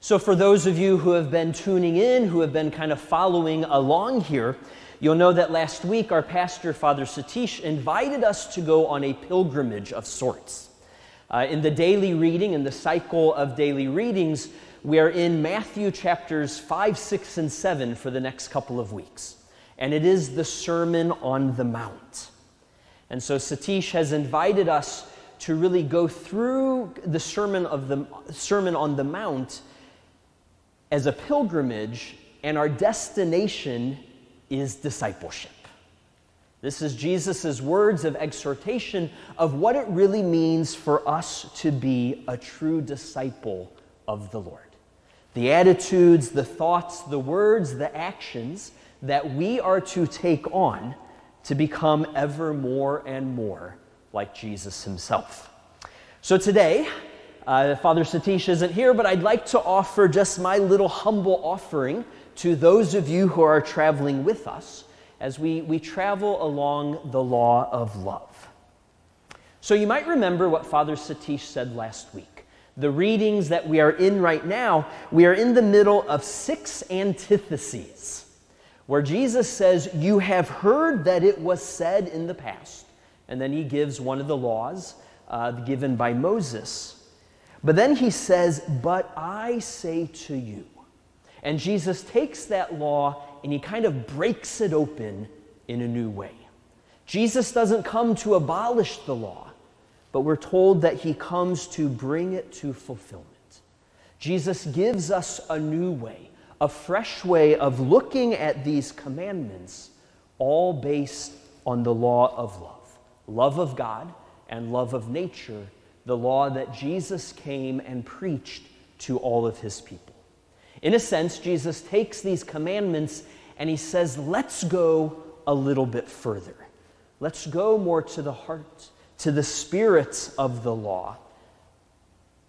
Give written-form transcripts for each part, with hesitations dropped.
So for those of you who have been tuning in, who have been kind of following along here, you'll know that last week our pastor, Father Satish, invited us to go on a pilgrimage of sorts. In the daily reading, in the cycle of daily readings, we are in Matthew chapters 5, 6, and 7 for the next couple of weeks. And it is the Sermon on the Mount. And so Satish has invited us to really go through the Sermon on the Mount as a pilgrimage, and our destination is discipleship. This is Jesus' words of exhortation of what it really means for us to be a true disciple of the Lord. The attitudes, the thoughts, the words, the actions that we are to take on to become ever more and more like Jesus himself. So today, Father Satish isn't here, but I'd like to offer just my little humble offering to those of you who are traveling with us as we travel along the law of love. So you might remember what Father Satish said last week. The readings that we are in right now, we are in the middle of 6 antitheses, where Jesus says, "You have heard that it was said in the past," and then he gives one of the laws given by Moses. But then he says, "But I say to you." And Jesus takes that law and he kind of breaks it open in a new way. Jesus doesn't come to abolish the law, but we're told that he comes to bring it to fulfillment. Jesus gives us a new way, a fresh way of looking at these commandments, all based on the law of love. Love of God and love of nature, the law that Jesus came and preached to all of his people. In a sense, Jesus takes these commandments and he says, let's go a little bit further. Let's go more to the heart, to the spirit of the law.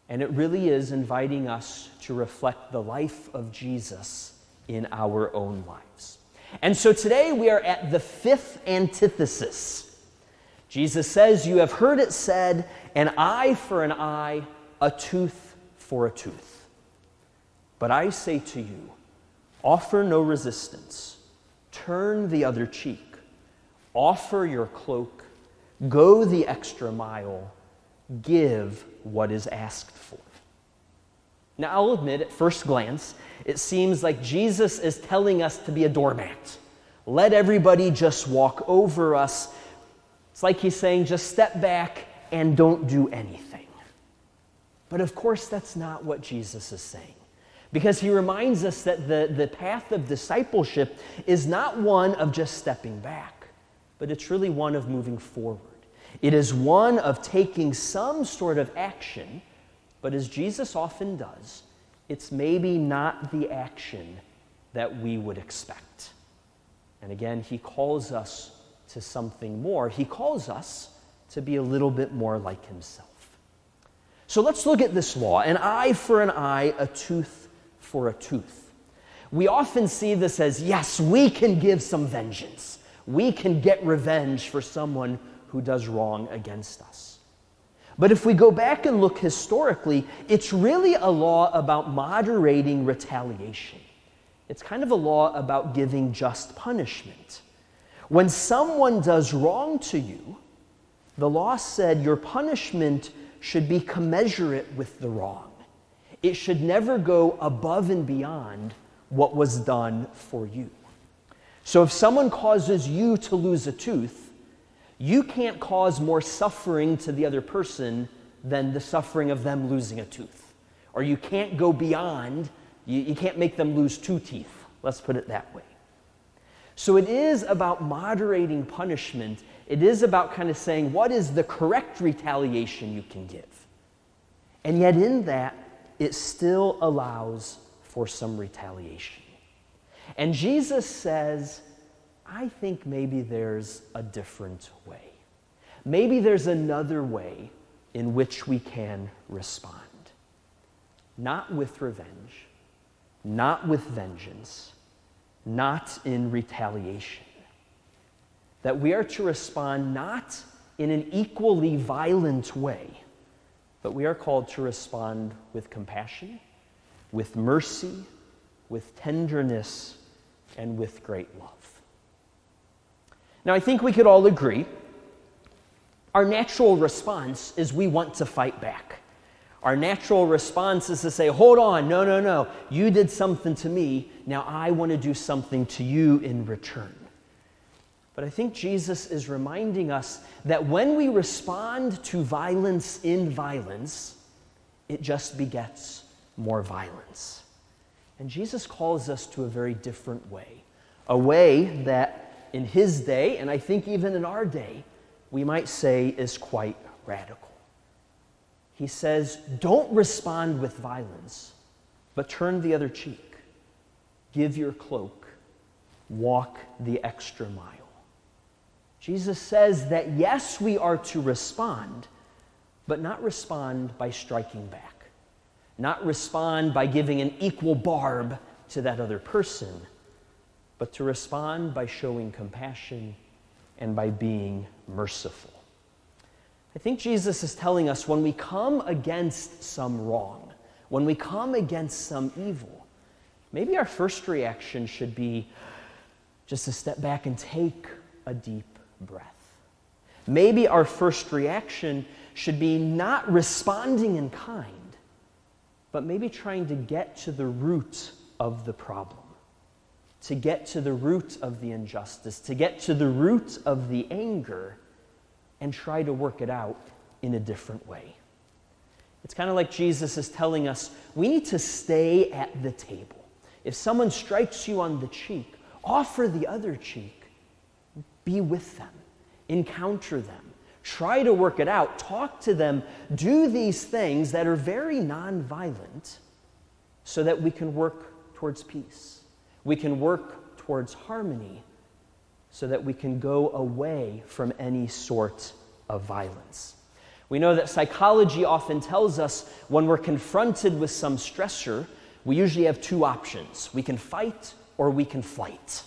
And it really is inviting us to reflect the life of Jesus in our own lives. And so today we are at the 5th antithesis. Jesus says, "You have heard it said, an eye for an eye, a tooth for a tooth. But I say to you, offer no resistance. Turn the other cheek. Offer your cloak. Go the extra mile. Give what is asked for." Now, I'll admit, at first glance, it seems like Jesus is telling us to be a doormat. Let everybody just walk over us. It's like he's saying, just step back and don't do anything. But of course, that's not what Jesus is saying. Because he reminds us that the path of discipleship is not one of just stepping back, but it's really one of moving forward. It is one of taking some sort of action, but as Jesus often does, it's maybe not the action that we would expect. And again, he calls us to something more. He calls us to be a little bit more like himself. So let's look at this law, an eye for an eye, a tooth for a tooth. We often see this as, yes, we can give some vengeance. We can get revenge for someone who does wrong against us. But if we go back and look historically, it's really a law about moderating retaliation. It's kind of a law about giving just punishment. When someone does wrong to you, the law said your punishment should be commensurate with the wrong. It should never go above and beyond what was done for you. So if someone causes you to lose a tooth, you can't cause more suffering to the other person than the suffering of them losing a tooth. Or you can't go beyond, you can't make them lose 2 teeth. Let's put it that way. So it is about moderating punishment. It is about kind of saying, what is the correct retaliation you can give? And yet in that, it still allows for some retaliation. And Jesus says, I think maybe there's a different way. Maybe there's another way in which we can respond. Not with revenge, not with vengeance, not in retaliation. That we are to respond not in an equally violent way, but we are called to respond with compassion, with mercy, with tenderness, and with great love. Now, I think we could all agree our natural response is we want to fight back. Our natural response is to say, hold on, no, you did something to me, now I want to do something to you in return. But I think Jesus is reminding us that when we respond to violence in violence, it just begets more violence. And Jesus calls us to a very different way, a way that in his day, and I think even in our day, we might say is quite radical. He says, don't respond with violence, but turn the other cheek. Give your cloak. Walk the extra mile. Jesus says that yes, we are to respond, but not respond by striking back. Not respond by giving an equal barb to that other person, but to respond by showing compassion and by being merciful. I think Jesus is telling us when we come against some wrong, when we come against some evil, maybe our first reaction should be just to step back and take a deep breath. Maybe our first reaction should be not responding in kind, but maybe trying to get to the root of the problem, to get to the root of the injustice, to get to the root of the anger, and try to work it out in a different way. It's kind of like Jesus is telling us we need to stay at the table. If someone strikes you on the cheek, offer the other cheek. Be with them. Encounter them. Try to work it out. Talk to them. Do these things that are very nonviolent so that we can work towards peace. We can work towards harmony so that we can go away from any sort of violence. We know that psychology often tells us when we're confronted with some stressor, we usually have two options. We can fight or we can flight.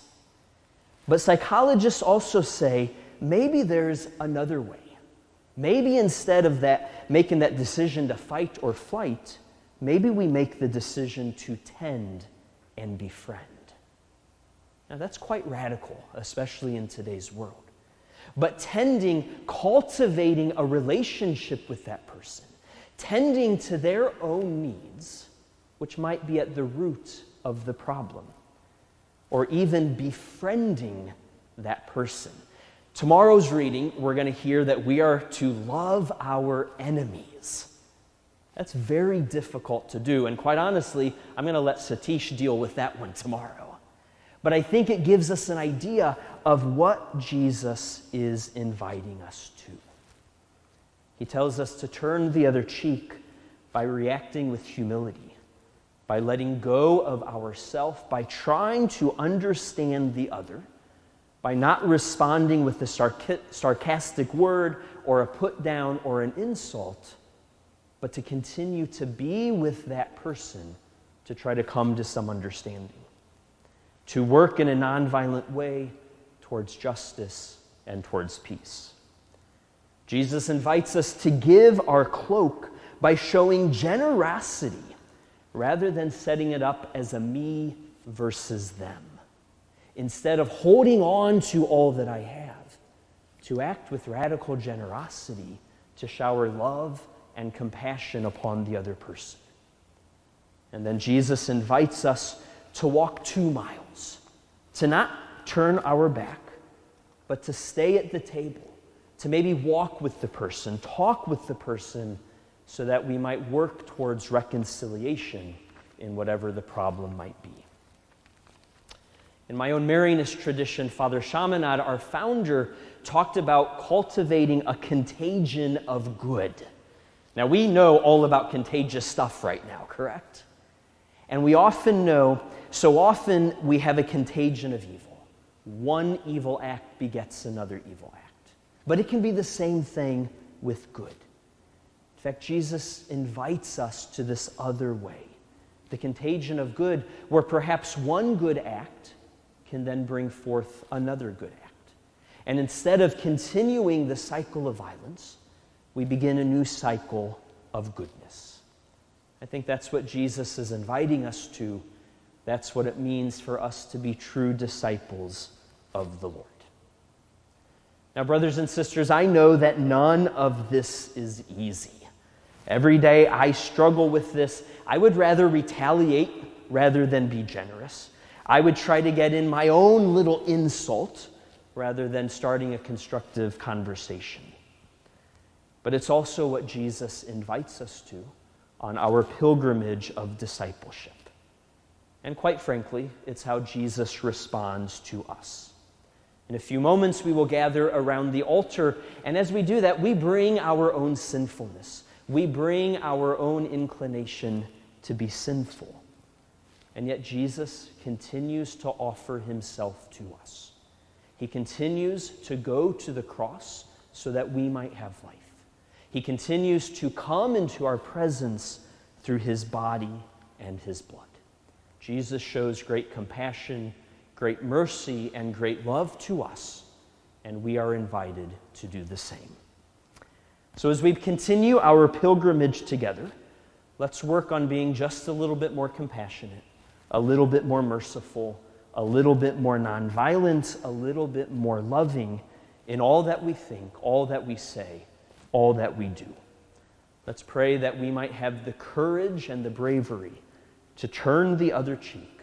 But psychologists also say maybe there's another way. Maybe instead of making that decision to fight or flight, maybe we make the decision to tend and befriend. Now that's quite radical, especially in today's world. But tending, cultivating a relationship with that person, tending to their own needs, which might be at the root of the problem, or even befriending that person. Tomorrow's reading, we're going to hear that we are to love our enemies. That's very difficult to do, and quite honestly, I'm going to let Satish deal with that one tomorrow. But I think it gives us an idea of what Jesus is inviting us to. He tells us to turn the other cheek by reacting with humility, by letting go of ourself, by trying to understand the other, by not responding with a sarcastic word or a put down or an insult, but to continue to be with that person to try to come to some understanding, to work in a nonviolent way towards justice and towards peace. Jesus invites us to give our cloak by showing generosity rather than setting it up as a me versus them. Instead of holding on to all that I have, to act with radical generosity, to shower love and compassion upon the other person. And then Jesus invites us to walk 2 miles, to not turn our back, but to stay at the table, to maybe walk with the person, talk with the person, so that we might work towards reconciliation in whatever the problem might be. In my own Marianist tradition, Father Chaminade, our founder, talked about cultivating a contagion of good. Now, we know all about contagious stuff right now, correct? And we often know, so often we have a contagion of evil. One evil act begets another evil act. But it can be the same thing with good. In fact, Jesus invites us to this other way, the contagion of good, where perhaps one good act can then bring forth another good act. And instead of continuing the cycle of violence, we begin a new cycle of goodness. I think that's what Jesus is inviting us to. That's what it means for us to be true disciples of the Lord. Now, brothers and sisters, I know that none of this is easy. Every day I struggle with this. I would rather retaliate rather than be generous. I would try to get in my own little insult rather than starting a constructive conversation. But it's also what Jesus invites us to on our pilgrimage of discipleship. And quite frankly, it's how Jesus responds to us. In a few moments, we will gather around the altar, and as we do that, we bring our own sinfulness. We bring our own inclination to be sinful. And yet Jesus continues to offer himself to us. He continues to go to the cross so that we might have life. He continues to come into our presence through his body and his blood. Jesus shows great compassion, great mercy, and great love to us, and we are invited to do the same. So as we continue our pilgrimage together, let's work on being just a little bit more compassionate, a little bit more merciful, a little bit more nonviolent, a little bit more loving in all that we think, all that we say, all that we do. Let's pray that we might have the courage and the bravery to turn the other cheek,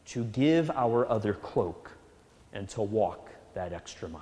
to give our other cloak, and to walk that extra mile.